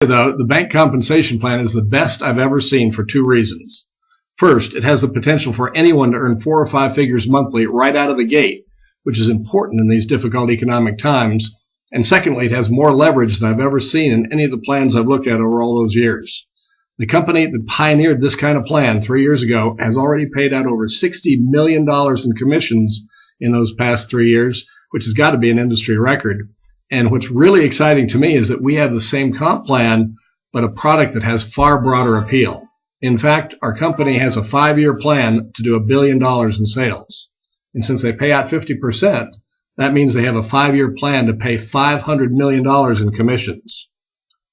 Though, the bank compensation plan is the best I've ever seen for two reasons. First, it has the potential for anyone to earn 4 or 5 figures monthly right out of the gate, which is important in these difficult economic times. And secondly, it has more leverage than I've ever seen in any of the plans I've looked at over all those years. The company that pioneered this kind of plan 3 years ago has already paid out over $60 million in commissions in those past 3 years, which has got to be an industry record. And what's really exciting to me is that we have the same comp plan, but a product that has far broader appeal. In fact, our company has a 5-year plan to do $1 billion in sales. And since they pay out 50%, that means they have a 5-year plan to pay $500 million in commissions.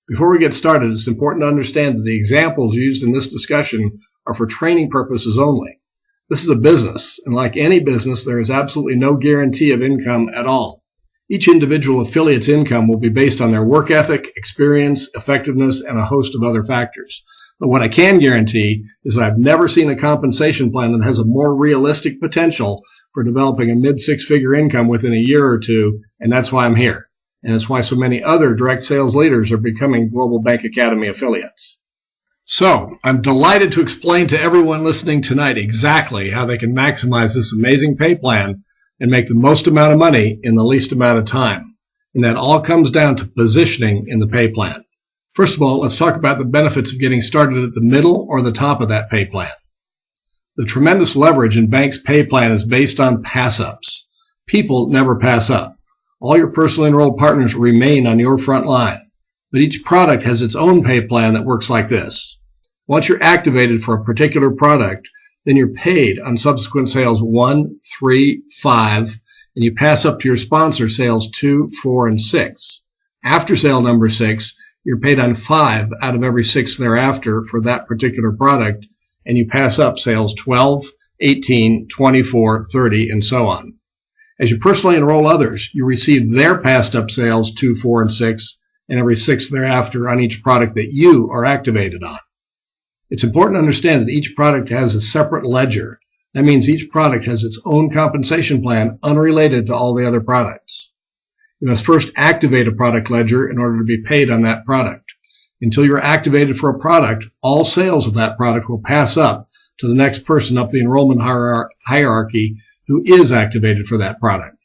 Before we get started, it's important to understand that the examples used in this discussion are for training purposes only. This is a business, and like any business, there is absolutely no guarantee of income at all. Each individual affiliate's income will be based on their work ethic, experience, effectiveness, and a host of other factors. But what I can guarantee is that I've never seen a compensation plan that has a more realistic potential for developing a mid-6-figure income within a year or two, and that's why I'm here. And that's why so many other direct sales leaders are becoming Global Bank Academy affiliates. So, I'm delighted to explain to everyone listening tonight exactly how they can maximize this amazing pay plan and make the most amount of money in the least amount of time. And that all comes down to positioning in the pay plan. First of all, let's talk about the benefits of getting started at the middle or the top of that pay plan. The tremendous leverage in Bank's pay plan is based on pass-ups. People never pass up. All your personally enrolled partners remain on your front line. But each product has its own pay plan that works like this. Once you're activated for a particular product, then you're paid on subsequent sales 1, 3, 5, and you pass up to your sponsor sales 2, 4, and 6. After sale number 6, you're paid on 5 out of every 6 thereafter for that particular product, and you pass up sales 12, 18, 24, 30, and so on. As you personally enroll others, you receive their passed up sales 2, 4, and 6, and every 6 thereafter on each product that you are activated on. It's important to understand that each product has a separate ledger. That means each product has its own compensation plan unrelated to all the other products. You must first activate a product ledger in order to be paid on that product. Until you're activated for a product, all sales of that product will pass up to the next person up the enrollment hierarchy who is activated for that product.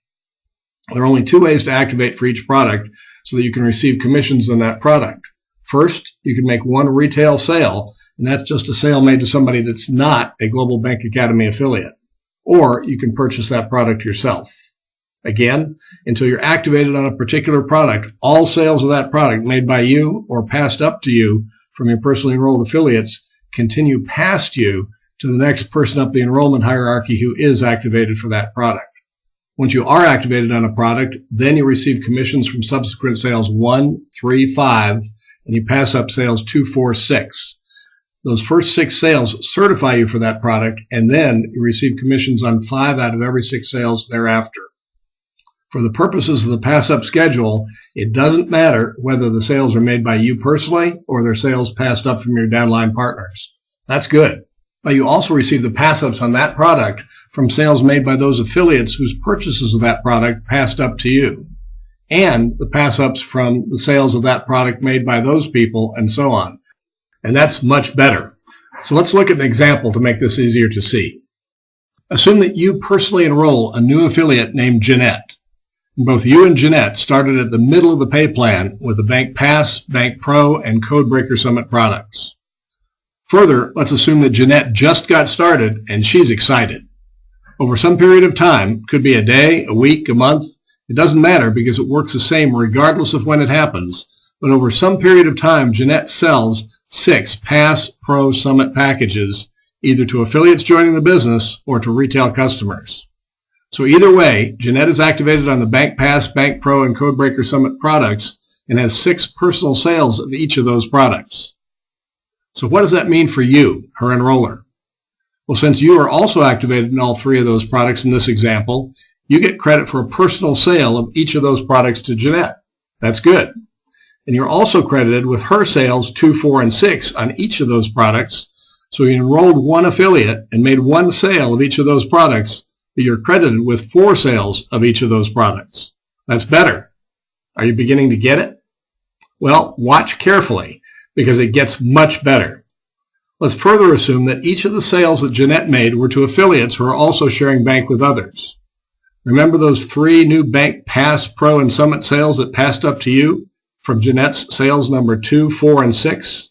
There are only 2 ways to activate for each product so that you can receive commissions on that product. First, you can make one retail sale, and that's just a sale made to somebody that's not a Global Bank Academy affiliate. Or you can purchase that product yourself. Again, until you're activated on a particular product, all sales of that product made by you or passed up to you from your personally enrolled affiliates continue past you to the next person up the enrollment hierarchy who is activated for that product. Once you are activated on a product, then you receive commissions from subsequent sales 1, 3, 5, and you pass up sales 2, 4, 6. Those first 6 sales certify you for that product, and then you receive commissions on 5 out of every 6 sales thereafter. For the purposes of the pass-up schedule, it doesn't matter whether the sales are made by you personally or they're sales passed up from your downline partners. That's good. But you also receive the pass-ups on that product from sales made by those affiliates whose purchases of that product passed up to you, and the pass-ups from the sales of that product made by those people, and so on. And that's much better. So let's look at an example to make this easier to see. Assume that you personally enroll a new affiliate named Jeanette. And both you and Jeanette started at the middle of the pay plan with the Bank Pass, Bank Pro, and Codebreaker Summit products. Further, let's assume that Jeanette just got started and she's excited. Over some period of time, could be a day, a week, a month, it doesn't matter because it works the same regardless of when it happens, but over some period of time, Jeanette sells 6 Pass, Pro, Summit packages, either to affiliates joining the business or to retail customers. So either way, Jeanette is activated on the Bank Pass, Bank Pro, and Codebreaker Summit products and has 6 personal sales of each of those products. So what does that mean for you, her enroller? Well, since you are also activated in all 3 of those products in this example, you get credit for a personal sale of each of those products to Jeanette. That's good. And you're also credited with her sales 2, 4, and 6 on each of those products. So you enrolled one affiliate and made one sale of each of those products, but you're credited with 4 sales of each of those products. That's better. Are you beginning to get it? Well, watch carefully, because it gets much better. Let's further assume that each of the sales that Jeanette made were to affiliates who are also sharing bank with others. Remember those 3 new Bank Pass, Pro, and Summit sales that passed up to you from Jeanette's sales number 2, 4, and 6?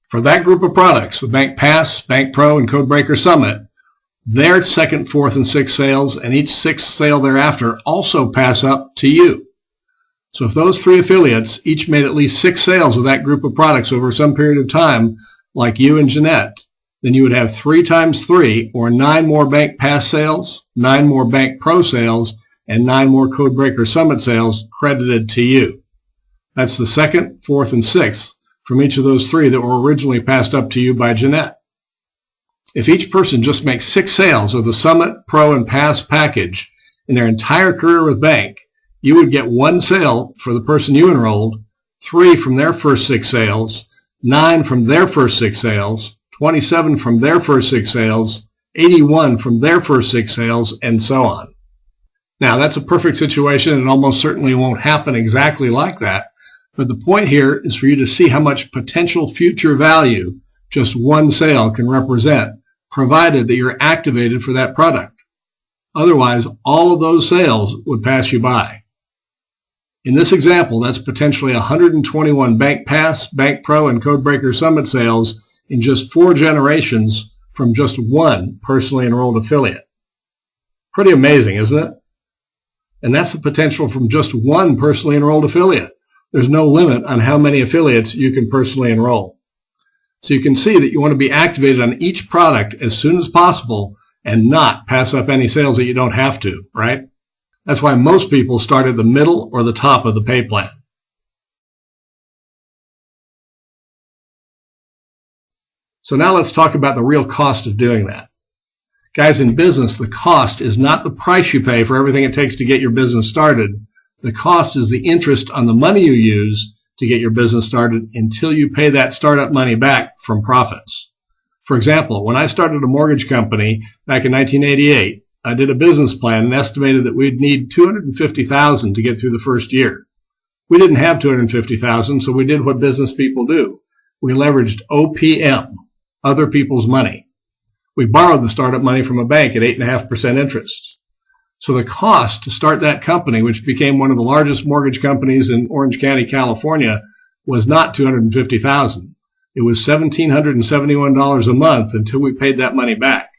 For that group of products, the Bank Pass, Bank Pro, and Codebreaker Summit, their 2nd, 4th, and 6th sales and each 6th sale thereafter also pass up to you. So if those 3 affiliates each made at least 6 sales of that group of products over some period of time, like you and Jeanette, then you would have 3 times 3, or 9 more Bank Pass sales, 9 more Bank Pro sales, and 9 more Codebreaker Summit sales credited to you. That's the 2nd, 4th, and 6th from each of those 3 that were originally passed up to you by Jeanette. If each person just makes 6 sales of the Summit, Pro, and Pass package in their entire career with bank, you would get 1 sale for the person you enrolled, 3 from their first 6 sales, 9 from their first 6 sales, 27 from their first 6 sales, 81 from their first 6 sales, and so on. Now, that's a perfect situation and almost certainly won't happen exactly like that, but the point here is for you to see how much potential future value just 1 sale can represent, provided that you're activated for that product. Otherwise, all of those sales would pass you by. In this example, that's potentially 121 Bank Pass, Bank Pro, and Codebreaker Summit sales in just 4 generations from just 1 personally enrolled affiliate. Pretty amazing, isn't it? And that's the potential from just 1 personally enrolled affiliate. There's no limit on how many affiliates you can personally enroll. So you can see that you want to be activated on each product as soon as possible and not pass up any sales that you don't have to, right? That's why most people start at the middle or the top of the pay plan. So now let's talk about the real cost of doing that. Guys, in business, the cost is not the price you pay for everything it takes to get your business started. The cost is the interest on the money you use to get your business started until you pay that startup money back from profits. For example, when I started a mortgage company back in 1988, I did a business plan and estimated that we'd need $250,000 to get through the first year. We didn't have $250,000, so we did what business people do. We leveraged OPM, other people's money. We borrowed the startup money from a bank at 8.5% interest. So the cost to start that company, which became one of the largest mortgage companies in Orange County, California, was not $250,000. It was $1,771 a month until we paid that money back.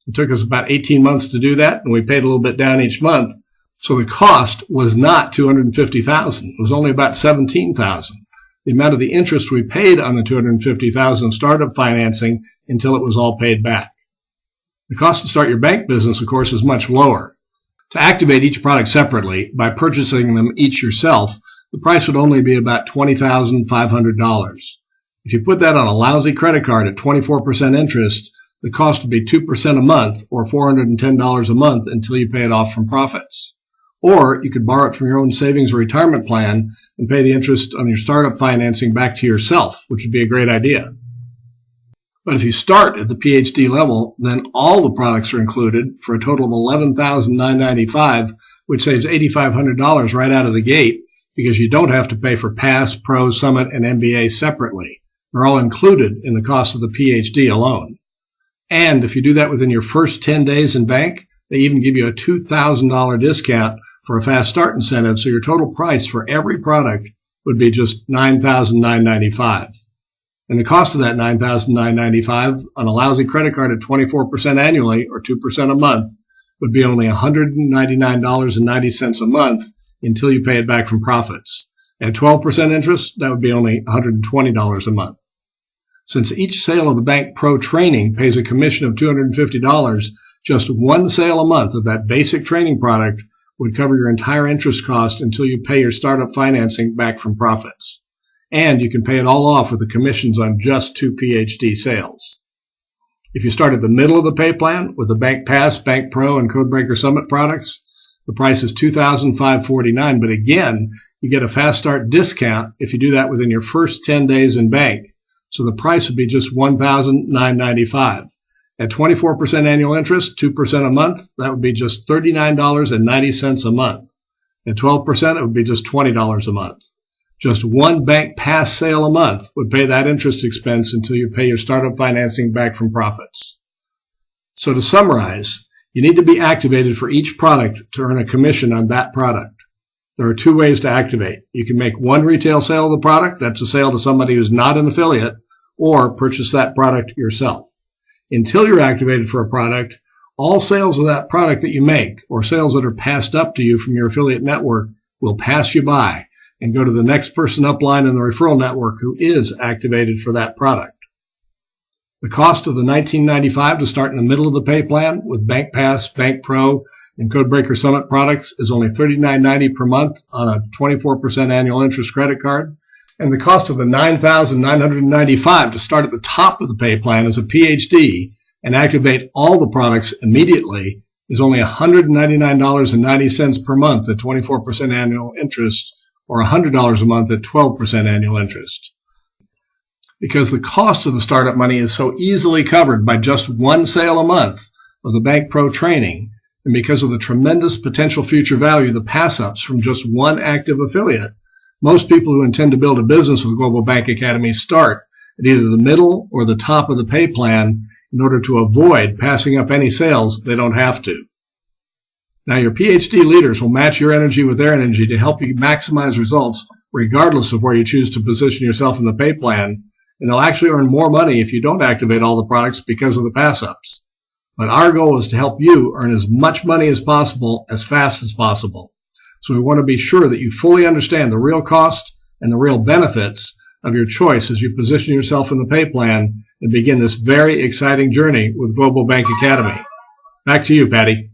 It took us about 18 months to do that, and we paid a little bit down each month. So the cost was not $250,000. It was only about $17,000. The amount of the interest we paid on the $250,000 startup financing until it was all paid back. The cost to start your bank business, of course, is much lower. To activate each product separately by purchasing them each yourself, the price would only be about $20,500. If you put that on a lousy credit card at 24% interest, the cost would be 2% a month or $410 a month until you pay it off from profits. Or you could borrow it from your own savings or retirement plan and pay the interest on your startup financing back to yourself, which would be a great idea. But if you start at the PhD level, then all the products are included for a total of $11,995, which saves $8,500 right out of the gate because you don't have to pay for Pass, Pro, Summit, and MBA separately. They're all included in the cost of the PhD alone. And if you do that within your first 10 days in bank, they even give you a $2,000 discount for a fast start incentive, so your total price for every product would be just $9,995. And the cost of that $9,995 on a lousy credit card at 24% annually or 2% a month would be only $199.90 a month until you pay it back from profits. At 12% interest, that would be only $120 a month. Since each sale of the Bank Pro training pays a commission of $250, just 1 sale a month of that basic training product would cover your entire interest cost until you pay your startup financing back from profits. And you can pay it all off with the commissions on just 2 PhD sales. If you start at the middle of the pay plan with the Bank Pass, Bank Pro, and Codebreaker Summit products, the price is $2,549, but again, you get a fast start discount if you do that within your first 10 days in bank. So the price would be just $1,995. At 24% annual interest, 2% a month, that would be just $39.90 a month. At 12%, it would be just $20 a month. Just one bank pass sale a month would pay that interest expense until you pay your startup financing back from profits. So to summarize, you need to be activated for each product to earn a commission on that product. There are two ways to activate. You can make one retail sale of the product, that's a sale to somebody who's not an affiliate, or purchase that product yourself. Until you're activated for a product, all sales of that product that you make, or sales that are passed up to you from your affiliate network, will pass you by and go to the next person upline in the referral network who is activated for that product. The cost of the $19.95 to start in the middle of the pay plan with BankPass, BankPro, and Codebreaker Summit products is only $39.90 per month on a 24% annual interest credit card. And the cost of the $9,995 to start at the top of the pay plan as a PhD and activate all the products immediately is only $199.90 per month at 24% annual interest, or $100 a month at 12% annual interest. Because the cost of the startup money is so easily covered by just one sale a month of the BankPro training, and because of the tremendous potential future value of the pass-ups from just one active affiliate, most people who intend to build a business with Global Bank Academy start at either the middle or the top of the pay plan in order to avoid passing up any sales they don't have to. Now, your PhD leaders will match your energy with their energy to help you maximize results regardless of where you choose to position yourself in the pay plan, and they'll actually earn more money if you don't activate all the products because of the pass-ups. But our goal is to help you earn as much money as possible as fast as possible. So we want to be sure that you fully understand the real cost and the real benefits of your choice as you position yourself in the pay plan and begin this very exciting journey with Global Bank Academy. Back to you, Patty.